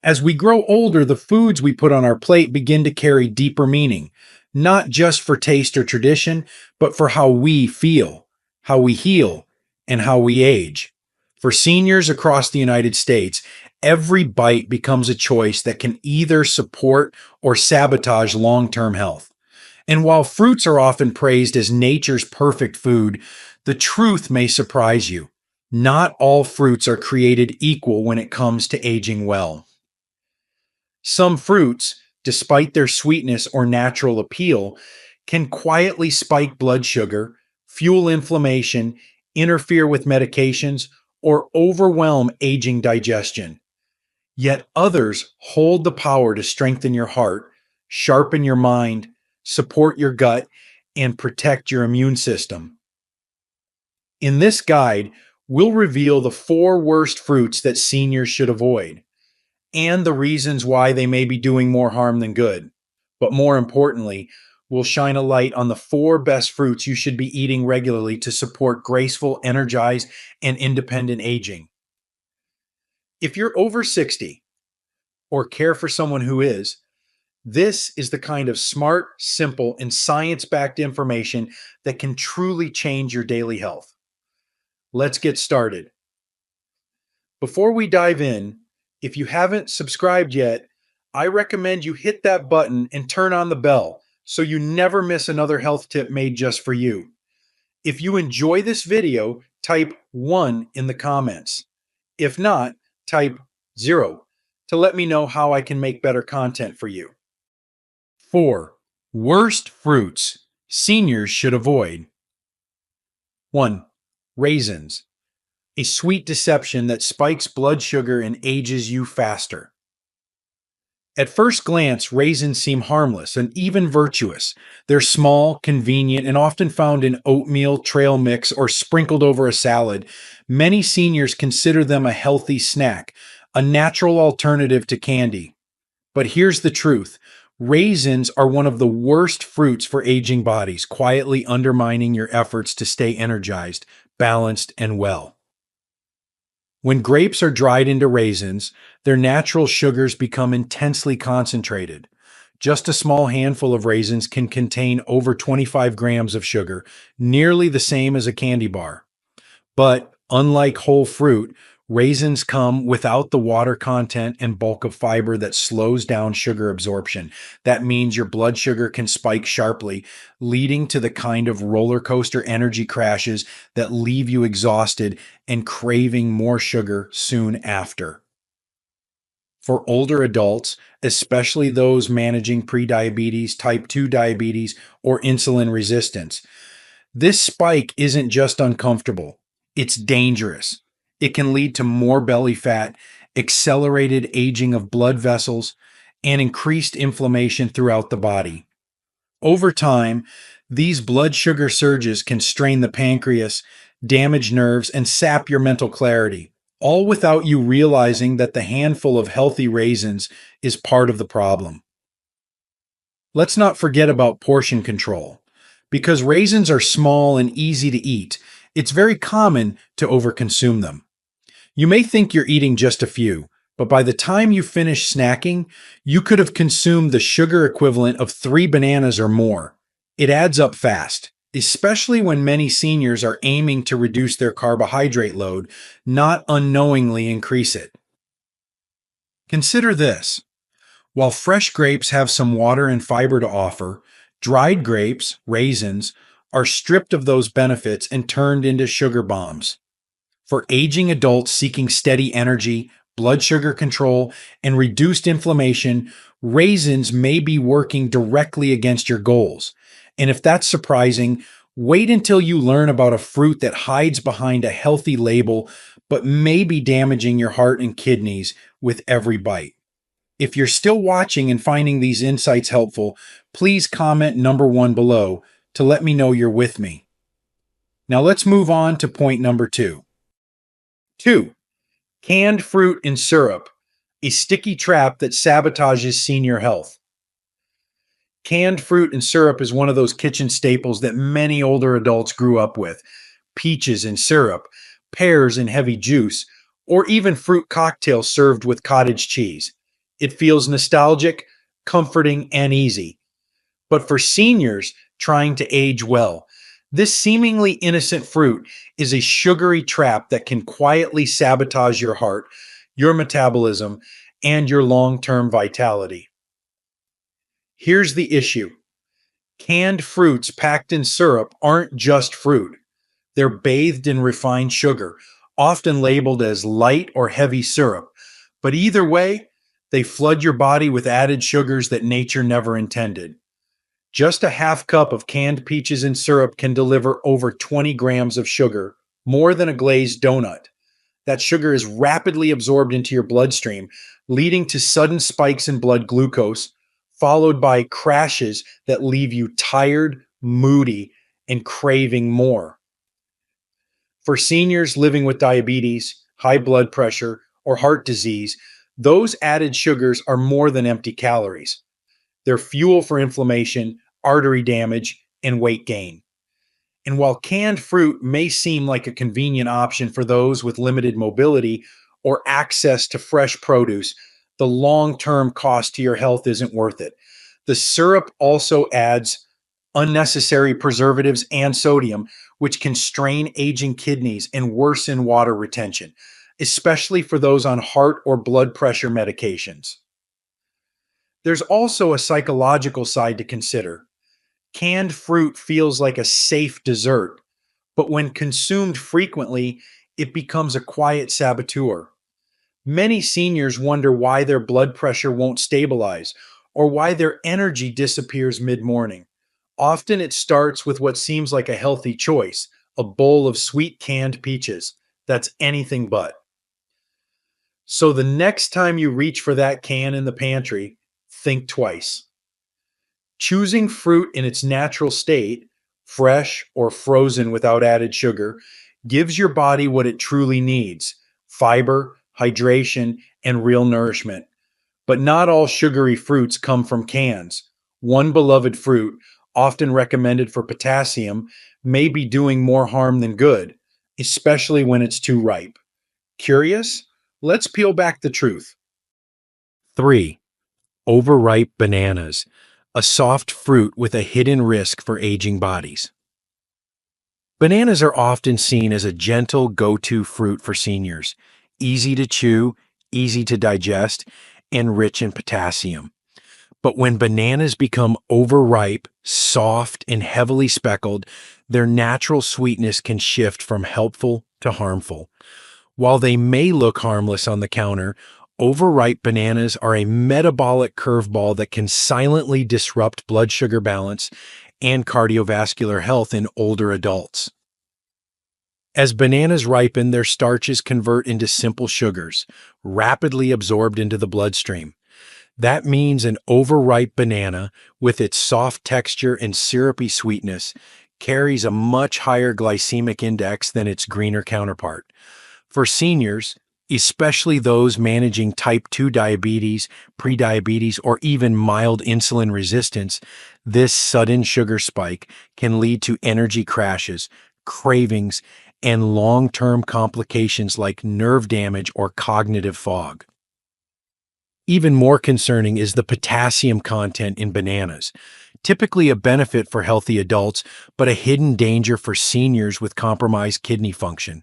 As we grow older, the foods we put on our plate begin to carry deeper meaning, not just for taste or tradition, but for how we feel, how we heal, and how we age. For seniors across the United States, every bite becomes a choice that can either support or sabotage long term health. And while fruits are often praised as nature's perfect food, the truth may surprise you. Not all fruits are created equal when it comes to aging well. Some fruits, despite their sweetness or natural appeal, can quietly spike blood sugar, fuel inflammation, interfere with medications, or overwhelm aging digestion. Yet others hold the power to strengthen your heart, sharpen your mind, support your gut, and protect your immune system. In this guide, we'll reveal the four worst fruits that seniors should avoid and the reasons why they may be doing more harm than good. But more importantly, we'll shine a light on the four best fruits you should be eating regularly to support graceful, energized, and independent aging. If you're over 60 or care for someone who is, this is the kind of smart, simple, and science backed information that can truly change your daily health. Let's get started. Before we dive in, if you haven't subscribed yet, I recommend you hit that button and turn on the bell so you never miss another health tip made just for you. If you enjoy this video, type 1 in the comments. If not, type 0 to let me know how I can make better content for you. 4. Worst fruits seniors should avoid. 1. Raisins. A sweet deception that spikes blood sugar and ages you faster. At first glance, raisins seem harmless and even virtuous. They're small, convenient, and often found in oatmeal, trail mix, or sprinkled over a salad. Many seniors consider them a healthy snack, a natural alternative to candy. But here's the truth. Raisins are one of the worst fruits for aging bodies, quietly undermining your efforts to stay energized, balanced, and well. When grapes are dried into raisins, their natural sugars become intensely concentrated. Just a small handful of raisins can contain over 25 grams of sugar, nearly the same as a candy bar. But unlike whole fruit, raisins come without the water content and bulk of fiber that slows down sugar absorption. That means your blood sugar can spike sharply, leading to the kind of roller coaster energy crashes that leave you exhausted and craving more sugar soon after. For older adults, especially those managing prediabetes, type 2 diabetes, or insulin resistance, this spike isn't just uncomfortable, it's dangerous. It can lead to more belly fat, accelerated aging of blood vessels, and increased inflammation throughout the body. Over time, these blood sugar surges can strain the pancreas, damage nerves, and sap your mental clarity, all without you realizing that the handful of healthy raisins is part of the problem. Let's not forget about portion control. Because raisins are small and easy to eat, it's very common to overconsume them. You may think you're eating just a few, but by the time you finish snacking, you could have consumed the sugar equivalent of 3 bananas or more. It adds up fast, especially when many seniors are aiming to reduce their carbohydrate load, not unknowingly increase it. Consider this. While fresh grapes have some water and fiber to offer, dried grapes, raisins, are stripped of those benefits and turned into sugar bombs. For aging adults seeking steady energy, blood sugar control, and reduced inflammation, raisins may be working directly against your goals. And if that's surprising, wait until you learn about a fruit that hides behind a healthy label but may be damaging your heart and kidneys with every bite. If you're still watching and finding these insights helpful, please comment number 1 below to let me know you're with me. Now let's move on to point number 2. 2. Canned fruit and syrup, a sticky trap that sabotages senior health. Canned fruit and syrup is one of those kitchen staples that many older adults grew up with. Peaches and syrup, pears and heavy juice, or even fruit cocktails served with cottage cheese. It feels nostalgic, comforting, and easy. But for seniors trying to age well, this seemingly innocent fruit is a sugary trap that can quietly sabotage your heart, your metabolism, and your long term vitality. Here's the issue: canned fruits packed in syrup aren't just fruit, they're bathed in refined sugar, often labeled as light or heavy syrup. But either way, they flood your body with added sugars that nature never intended. Just a half cup of canned peaches in syrup can deliver over 20 grams of sugar, more than a glazed donut. That sugar is rapidly absorbed into your bloodstream, leading to sudden spikes in blood glucose, followed by crashes that leave you tired, moody, and craving more. For seniors living with diabetes, high blood pressure, or heart disease, those added sugars are more than empty calories. They're fuel for inflammation, artery damage, and weight gain. And while canned fruit may seem like a convenient option for those with limited mobility or access to fresh produce, the long term cost to your health isn't worth it. The syrup also adds unnecessary preservatives and sodium, which can strain aging kidneys and worsen water retention, especially for those on heart or blood pressure medications. There's also a psychological side to consider. Canned fruit feels like a safe dessert, but when consumed frequently, it becomes a quiet saboteur. Many seniors wonder why their blood pressure won't stabilize or why their energy disappears mid morning. Often it starts with what seems like a healthy choice: a bowl of sweet canned peaches. That's anything but. So the next time you reach for that can in the pantry, think twice. Choosing fruit in its natural state, fresh or frozen without added sugar, gives your body what it truly needs: fiber, hydration, and real nourishment. But not all sugary fruits come from cans. One beloved fruit, often recommended for potassium, may be doing more harm than good, especially when it's too ripe. Curious? Let's peel back the truth. 3. Overripe bananas, a soft fruit with a hidden risk for aging bodies. Bananas are often seen as a gentle go-to fruit for seniors, easy to chew, easy to digest, and rich in potassium. But when bananas become overripe, soft, and heavily speckled, their natural sweetness can shift from helpful to harmful. While they may look harmless on the counter, overripe bananas are a metabolic curveball that can silently disrupt blood sugar balance and cardiovascular health in older adults. As bananas ripen, their starches convert into simple sugars, rapidly absorbed into the bloodstream. That means an overripe banana, with its soft texture and syrupy sweetness, carries a much higher glycemic index than its greener counterpart. For seniors, especially those managing type 2 diabetes, prediabetes, or even mild insulin resistance, this sudden sugar spike can lead to energy crashes, cravings, and long-term complications like nerve damage or cognitive fog. Even more concerning is the potassium content in bananas, typically a benefit for healthy adults, but a hidden danger for seniors with compromised kidney function.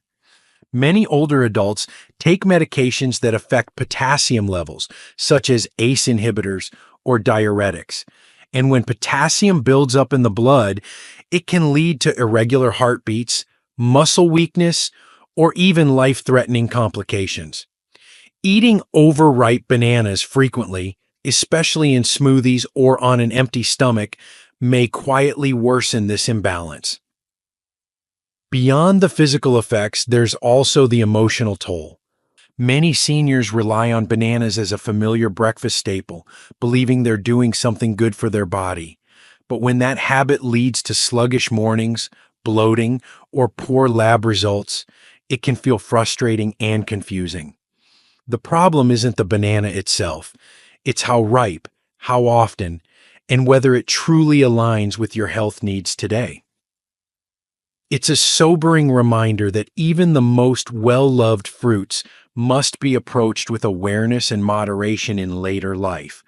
Many older adults take medications that affect potassium levels, such as ACE inhibitors or diuretics. And when potassium builds up in the blood, it can lead to irregular heartbeats, muscle weakness, or even life-threatening complications. Eating overripe bananas frequently, especially in smoothies or on an empty stomach, may quietly worsen this imbalance. Beyond the physical effects, there's also the emotional toll. Many seniors rely on bananas as a familiar breakfast staple, believing they're doing something good for their body. But when that habit leads to sluggish mornings, bloating, or poor lab results, it can feel frustrating and confusing. The problem isn't the banana itself, it's how ripe, how often, and whether it truly aligns with your health needs today. It's a sobering reminder that even the most well-loved fruits must be approached with awareness and moderation in later life.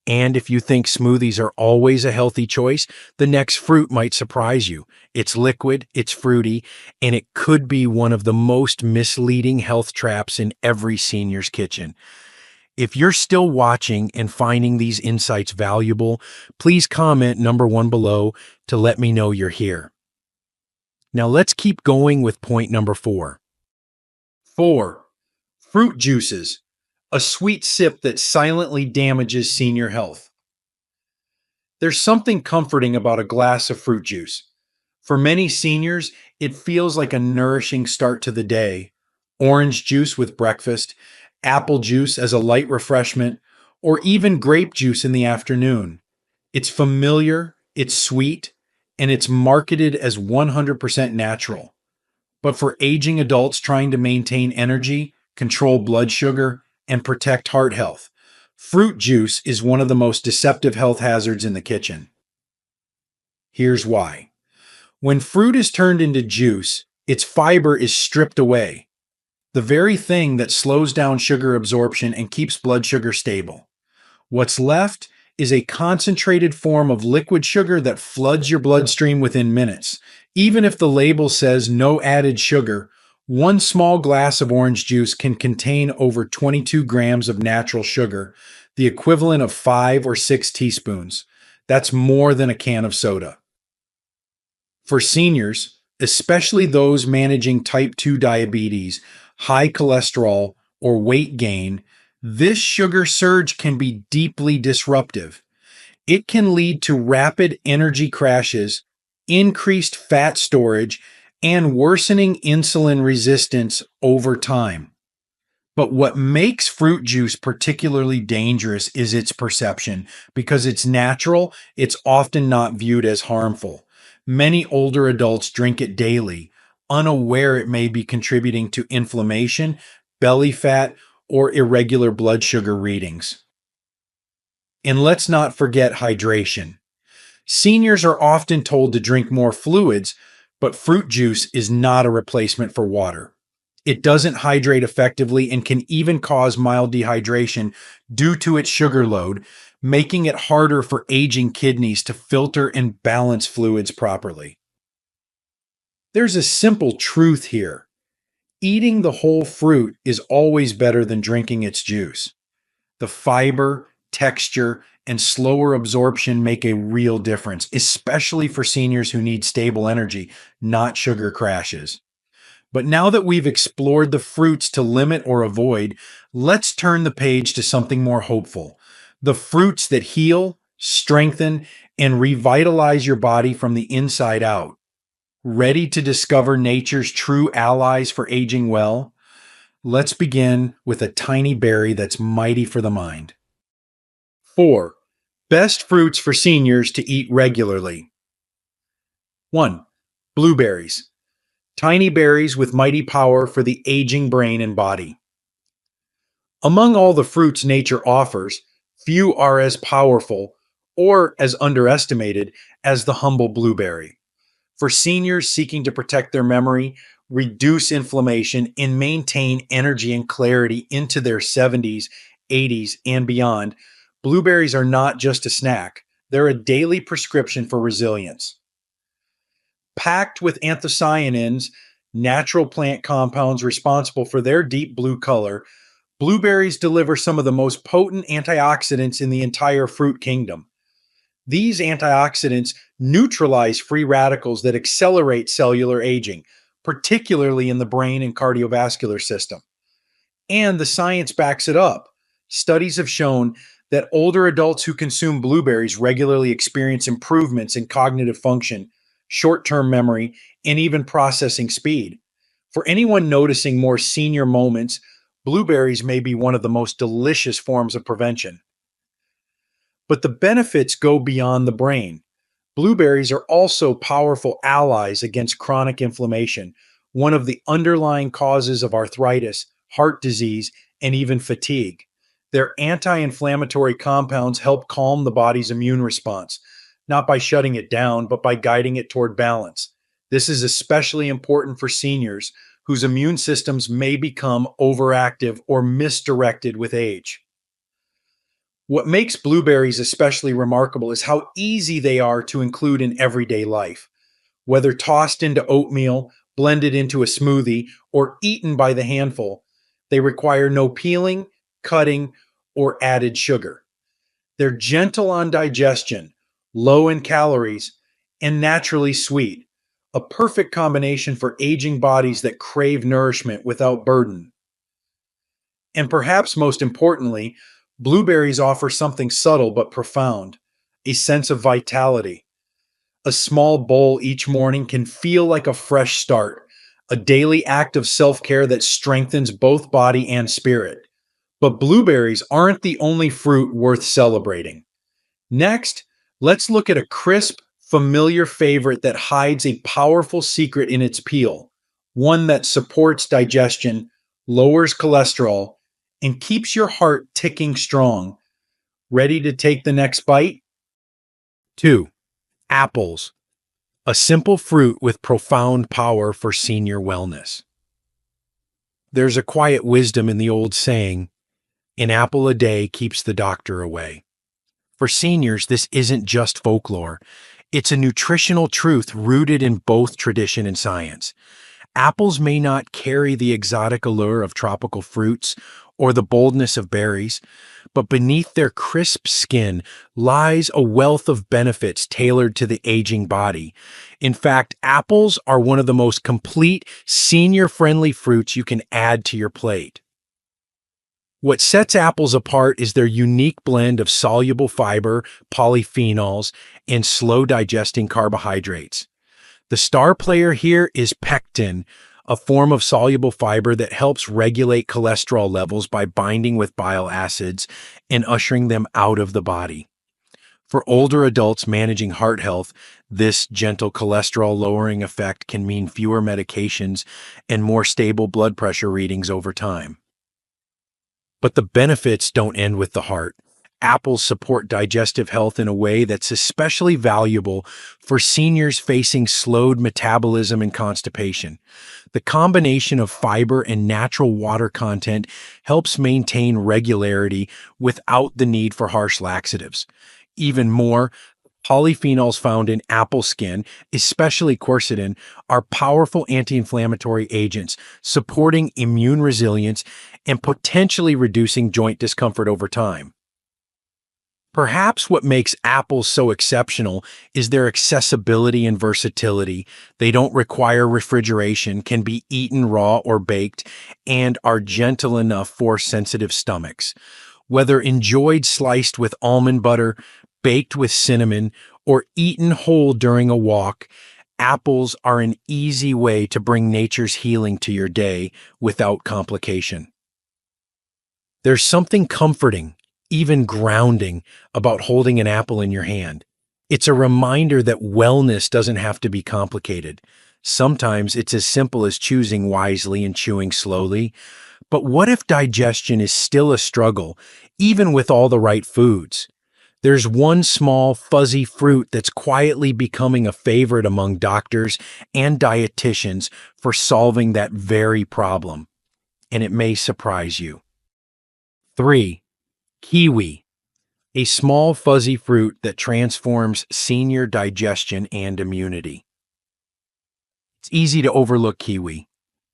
And if you think smoothies are always a healthy choice, the next fruit might surprise you. It's liquid, it's fruity, and it could be one of the most misleading health traps in every senior's kitchen. If you're still watching and finding these insights valuable, please comment number 1 below to let me know you're here. Now let's keep going with point number 4. 4. Fruit juices, a sweet sip that silently damages senior health. There's something comforting about a glass of fruit juice. For many seniors, it feels like a nourishing start to the day. Orange juice with breakfast, apple juice as a light refreshment, or even grape juice in the afternoon. It's familiar, it's sweet, and it's marketed as 100% natural. But for aging adults trying to maintain energy, control blood sugar, and protect heart health, fruit juice is one of the most deceptive health hazards in the kitchen. Here's why. When fruit is turned into juice, its fiber is stripped away, the very thing that slows down sugar absorption and keeps blood sugar stable. What's left is a concentrated form of liquid sugar that floods your bloodstream within minutes. Even if the label says no added sugar, one small glass of orange juice can contain over 22 grams of natural sugar, the equivalent of 5 or 6 teaspoons. That's more than a can of soda. For seniors, especially those managing type 2 diabetes, high cholesterol, or weight gain, this sugar surge can be deeply disruptive. It can lead to rapid energy crashes, increased fat storage, and worsening insulin resistance over time. But what makes fruit juice particularly dangerous is its perception. Because it's natural, it's often not viewed as harmful. Many older adults drink it daily, unaware it may be contributing to inflammation, belly fat, or irregular blood sugar readings. And let's not forget hydration. Seniors are often told to drink more fluids, but fruit juice is not a replacement for water. It doesn't hydrate effectively and can even cause mild dehydration due to its sugar load, making it harder for aging kidneys to filter and balance fluids properly. There's a simple truth here. Eating the whole fruit is always better than drinking its juice. The fiber, texture, and slower absorption make a real difference, especially for seniors who need stable energy, not sugar crashes. But now that we've explored the fruits to limit or avoid, let's turn the page to something more hopeful. The fruits that heal, strengthen, and revitalize your body from the inside out. Ready to discover nature's true allies for aging well? Let's begin with a tiny berry that's mighty for the mind. 4. Best fruits for seniors to eat regularly. 1. Blueberries. Tiny berries with mighty power for the aging brain and body. Among all the fruits nature offers, few are as powerful or as underestimated as the humble blueberry. For seniors seeking to protect their memory, reduce inflammation, and maintain energy and clarity into their 70s, 80s, and beyond, blueberries are not just a snack, they're a daily prescription for resilience. Packed with anthocyanins, natural plant compounds responsible for their deep blue color, blueberries deliver some of the most potent antioxidants in the entire fruit kingdom. These antioxidants neutralize free radicals that accelerate cellular aging, particularly in the brain and cardiovascular system. And the science backs it up. Studies have shown that older adults who consume blueberries regularly experience improvements in cognitive function, short-term memory, and even processing speed. For anyone noticing more senior moments, blueberries may be one of the most delicious forms of prevention. But the benefits go beyond the brain. Blueberries are also powerful allies against chronic inflammation, one of the underlying causes of arthritis, heart disease, and even fatigue. Their anti-inflammatory compounds help calm the body's immune response, not by shutting it down, but by guiding it toward balance. This is especially important for seniors whose immune systems may become overactive or misdirected with age. What makes blueberries especially remarkable is how easy they are to include in everyday life. Whether tossed into oatmeal, blended into a smoothie, or eaten by the handful, they require no peeling, cutting, or added sugar. They're gentle on digestion, low in calories, and naturally sweet, a perfect combination for aging bodies that crave nourishment without burden. And perhaps most importantly, blueberries offer something subtle but profound, a sense of vitality. A small bowl each morning can feel like a fresh start, a daily act of self care that strengthens both body and spirit. But blueberries aren't the only fruit worth celebrating. Next, let's look at a crisp, familiar favorite that hides a powerful secret in its peel, one that supports digestion, lowers cholesterol, and keeps your heart ticking strong. Ready to take the next bite? 2. Apples, a simple fruit with profound power for senior wellness. There's a quiet wisdom in the old saying, "An apple a day keeps the doctor away." For seniors, this isn't just folklore. It's a nutritional truth rooted in both tradition and science. Apples may not carry the exotic allure of tropical fruits or the boldness of berries, but beneath their crisp skin lies a wealth of benefits tailored to the aging body. In fact, apples are one of the most complete, senior-friendly fruits you can add to your plate. What sets apples apart is their unique blend of soluble fiber, polyphenols, and slow-digesting carbohydrates. The star player here is pectin, a form of soluble fiber that helps regulate cholesterol levels by binding with bile acids and ushering them out of the body. For older adults managing heart health, this gentle cholesterol-lowering effect can mean fewer medications and more stable blood pressure readings over time. But the benefits don't end with the heart. Apples support digestive health in a way that's especially valuable for seniors facing slowed metabolism and constipation. The combination of fiber and natural water content helps maintain regularity without the need for harsh laxatives. Even more, polyphenols found in apple skin, especially quercetin, are powerful anti-inflammatory agents, supporting immune resilience and potentially reducing joint discomfort over time. Perhaps what makes apples so exceptional is their accessibility and versatility. They don't require refrigeration, can be eaten raw or baked, and are gentle enough for sensitive stomachs. Whether enjoyed sliced with almond butter, baked with cinnamon, or eaten whole during a walk, apples are an easy way to bring nature's healing to your day without complication. There's something comforting, even grounding, about holding an apple in your hand. It's a reminder that wellness doesn't have to be complicated. Sometimes it's as simple as choosing wisely and chewing slowly. But what if digestion is still a struggle, even with all the right foods? There's one small, fuzzy fruit that's quietly becoming a favorite among doctors and dietitians for solving that very problem. And it may surprise you. 3. Kiwi, a small fuzzy fruit that transforms senior digestion and immunity. It's easy to overlook kiwi.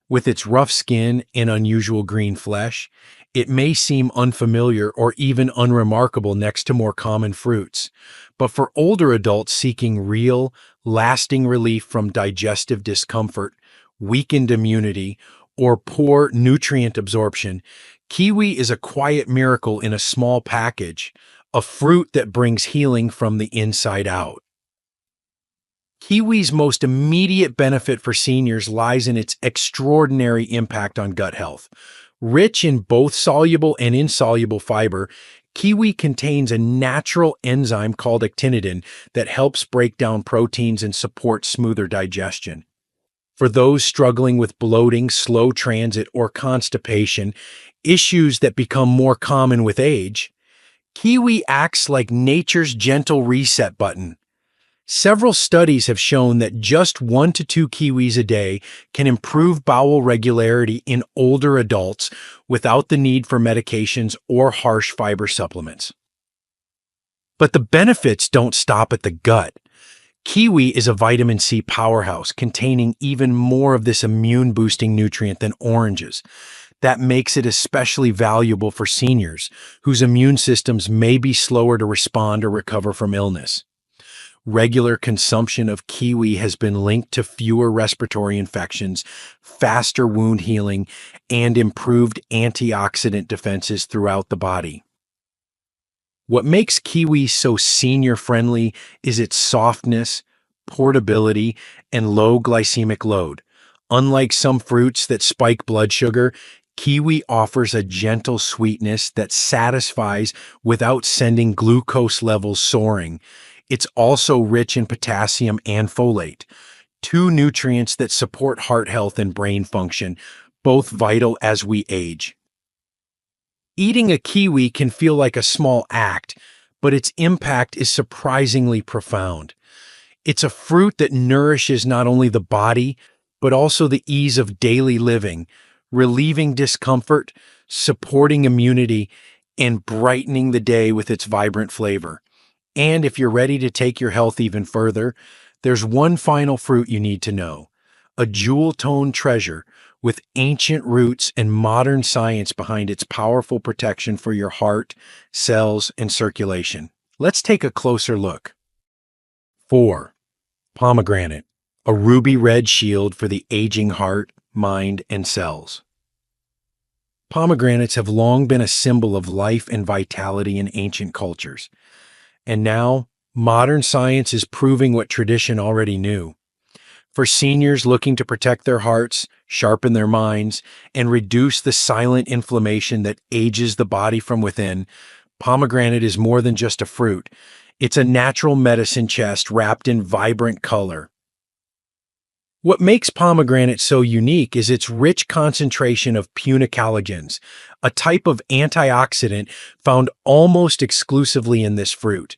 With its rough skin and unusual green flesh, it may seem unfamiliar or even unremarkable next to more common fruits. But for older adults seeking real, lasting relief from digestive discomfort, weakened immunity, or poor nutrient absorption, kiwi is a quiet miracle in a small package, a fruit that brings healing from the inside out. Kiwi's most immediate benefit for seniors lies in its extraordinary impact on gut health. Rich in both soluble and insoluble fiber, kiwi contains a natural enzyme called actinidin that helps break down proteins and support smoother digestion. For those struggling with bloating, slow transit, or constipation, issues that become more common with age, kiwi acts like nature's gentle reset button. Several studies have shown that just 1 to 2 kiwis a day can improve bowel regularity in older adults without the need for medications or harsh fiber supplements. But the benefits don't stop at the gut. Kiwi is a vitamin C powerhouse containing even more of this immune boosting nutrient than oranges. That makes it especially valuable for seniors whose immune systems may be slower to respond or recover from illness. Regular consumption of kiwi has been linked to fewer respiratory infections, faster wound healing, and improved antioxidant defenses throughout the body. What makes kiwi so senior friendly is its softness, portability, and low glycemic load. Unlike some fruits that spike blood sugar, kiwi offers a gentle sweetness that satisfies without sending glucose levels soaring. It's also rich in potassium and folate, two nutrients that support heart health and brain function, both vital as we age. Eating a kiwi can feel like a small act, but its impact is surprisingly profound. It's a fruit that nourishes not only the body, but also the ease of daily living, relieving discomfort, supporting immunity, and brightening the day with its vibrant flavor. And if you're ready to take your health even further, there's one final fruit you need to know: a jewel-toned treasure with ancient roots and modern science behind its powerful protection for your heart, cells, and circulation. Let's take a closer look. 4. Pomegranate, a ruby red shield for the aging heart, mind, and cells. Pomegranates have long been a symbol of life and vitality in ancient cultures. And now, modern science is proving what tradition already knew. For seniors looking to protect their hearts, sharpen their minds, and reduce the silent inflammation that ages the body from within, pomegranate is more than just a fruit. It's a natural medicine chest wrapped in vibrant color. What makes pomegranate so unique is its rich concentration of punicalagins, a type of antioxidant found almost exclusively in this fruit.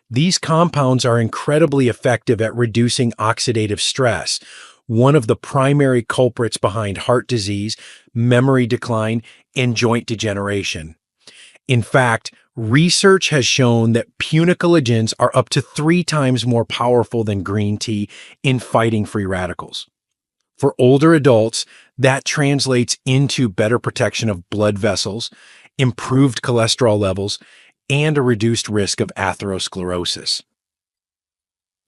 These compounds are incredibly effective at reducing oxidative stress, one of the primary culprits behind heart disease, memory decline, and joint degeneration. In fact, research has shown that punicalagins are up to 3 times more powerful than green tea in fighting free radicals. For older adults, that translates into better protection of blood vessels, improved cholesterol levels, and a reduced risk of atherosclerosis.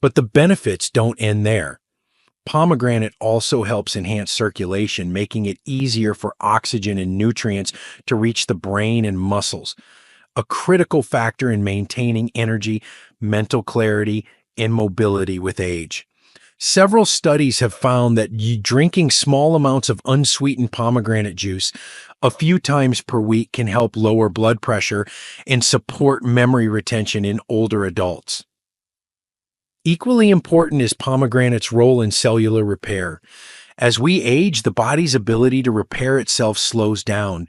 But the benefits don't end there. Pomegranate also helps enhance circulation, making it easier for oxygen and nutrients to reach the brain and muscles, a critical factor in maintaining energy, mental clarity, and mobility with age. Several studies have found that drinking small amounts of unsweetened pomegranate juice a few times per week can help lower blood pressure and support memory retention in older adults. Equally important is pomegranate's role in cellular repair. As we age, the body's ability to repair itself slows down.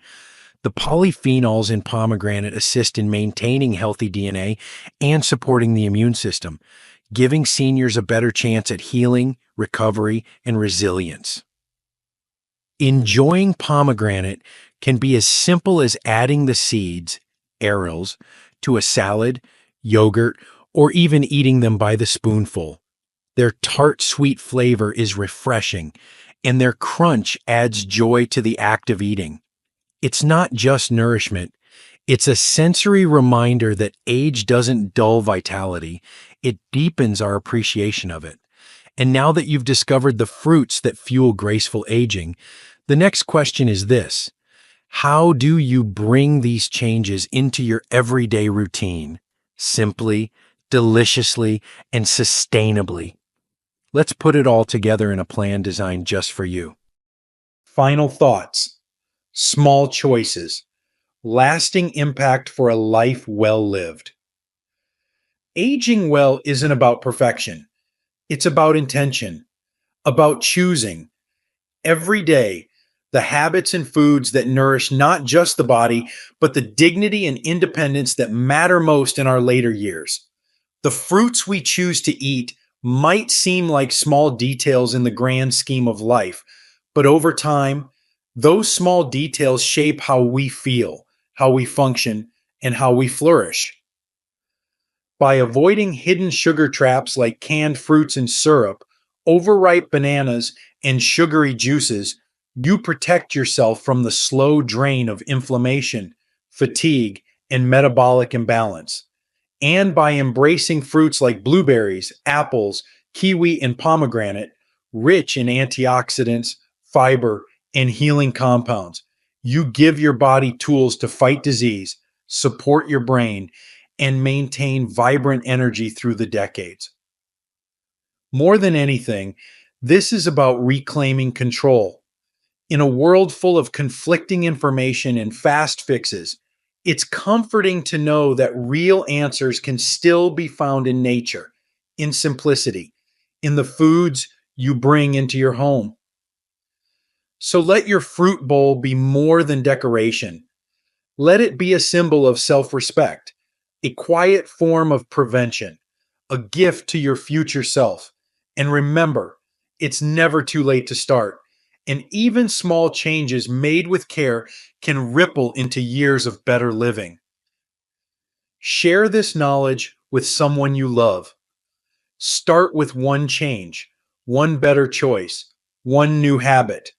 The polyphenols in pomegranate assist in maintaining healthy DNA and supporting the immune system, giving seniors a better chance at healing, recovery, and resilience. Enjoying pomegranate can be as simple as adding the seeds, arils, to a salad, yogurt, or even eating them by the spoonful. Their tart, sweet flavor is refreshing, and their crunch adds joy to the act of eating. It's not just nourishment. It's a sensory reminder that age doesn't dull vitality, it deepens our appreciation of it. And now that you've discovered the fruits that fuel graceful aging, the next question is this: how do you bring these changes into your everyday routine? Simply, deliciously, and sustainably. Let's put it all together in a plan designed just for you. Final thoughts. Small choices. Lasting impact for a life well lived. Aging well isn't about perfection. It's about intention, about choosing every day the habits and foods that nourish not just the body, but the dignity and independence that matter most in our later years. The fruits we choose to eat might seem like small details in the grand scheme of life, but over time, those small details shape how we feel, how we function, and how we flourish. By avoiding hidden sugar traps like canned fruits and syrup, overripe bananas, and sugary juices, you protect yourself from the slow drain of inflammation, fatigue, and metabolic imbalance. And by embracing fruits like blueberries, apples, kiwi, and pomegranate, rich in antioxidants, fiber, and healing compounds, you give your body tools to fight disease, support your brain, and maintain vibrant energy through the decades. More than anything, this is about reclaiming control. In a world full of conflicting information and fast fixes, it's comforting to know that real answers can still be found in nature, in simplicity, in the foods you bring into your home. So let your fruit bowl be more than decoration. Let it be a symbol of self respect, a quiet form of prevention, a gift to your future self. And remember, it's never too late to start. And even small changes made with care can ripple into years of better living. Share this knowledge with someone you love. Start with one change, one better choice, one new habit.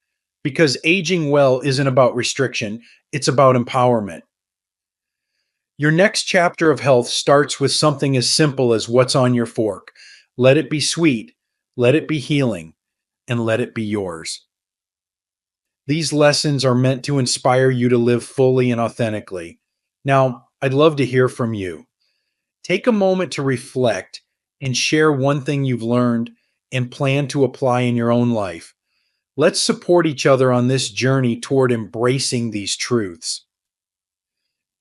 Because aging well isn't about restriction, it's about empowerment. Your next chapter of health starts with something as simple as what's on your fork. Let it be sweet, let it be healing, and let it be yours. These lessons are meant to inspire you to live fully and authentically. Now, I'd love to hear from you. Take a moment to reflect and share one thing you've learned and plan to apply in your own life. Let's support each other on this journey toward embracing these truths.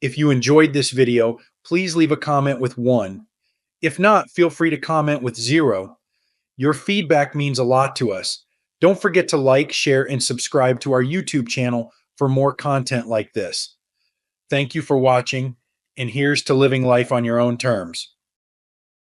If you enjoyed this video, please leave a comment with 1. If not, feel free to comment with 0. Your feedback means a lot to us. Don't forget to like, share, and subscribe to our YouTube channel for more content like this. Thank you for watching, and here's to living life on your own terms.